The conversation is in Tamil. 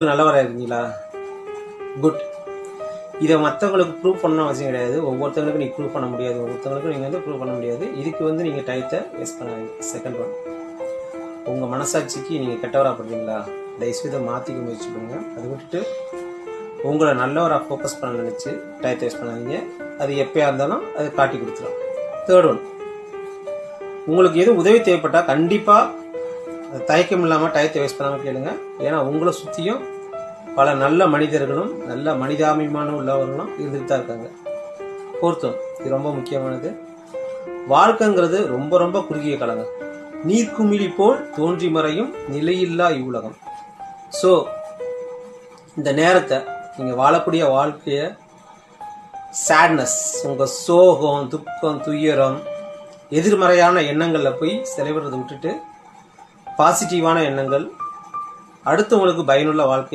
நல்லவராக இருக்கீங்களா? குட். இதை மற்றவங்களுக்கு ப்ரூவ் பண்ணணும் அவசியம் கிடையாது. ஒவ்வொருத்தவங்களுக்கும் நீங்கள் ப்ரூவ் பண்ண முடியாது. ஒவ்வொருத்தவங்களுக்கும் நீங்கள் ப்ரூவ் பண்ண முடியாது. இதுக்கு நீங்கள் டயத்தை வேஸ்ட் பண்ணாதீங்க. செகண்ட் ஒன், உங்கள் மனசாட்சிக்கு நீங்கள் கெட்டவராகப்படுறீங்களா? தயவுசெய்து மாற்றிக்க முயற்சி பண்ணுங்கள். அதை விட்டுட்டு உங்களை நல்லவராக ஃபோக்கஸ் பண்ண நினச்சி டயத்தை வேஸ்ட் பண்ணாதீங்க. அது எப்போயா இருந்தாலும் அதை காட்டி கொடுத்துரும். தேர்ட் ஒன், உங்களுக்கு எதுவும் உதவி தேவைப்பட்டால் கண்டிப்பாக தயக்கம் இல்லாமல் டயத்தை வேஸ்ட் பண்ணாமல் கேளுங்க. ஏன்னா உங்களை சுற்றியும் பல நல்ல மனிதர்களும் நல்ல மனிதாபிமானம் உள்ளவர்களும் இருந்துட்டு தான் இருக்காங்க. பொருத்தம், இது ரொம்ப முக்கியமானது. வாழ்க்கைங்கிறது ரொம்ப ரொம்ப குறுகிய காலங்க. நீர்க்குமிழி போல் தோன்றி மறையும் நிலையில்லா இவ்வுலகம். ஸோ இந்த நேரத்தை நீங்கள் வாழக்கூடிய வாழ்க்கைய சேட்னஸ், உங்கள் சோகம், துக்கம், துயரம், எதிர்மறையான எண்ணங்களில் போய் செலவிடுறதை விட்டுட்டு பாசிட்டிவான எண்ணங்கள், அடுத்தவங்களுக்கு பயனுள்ள வாழ்க்கை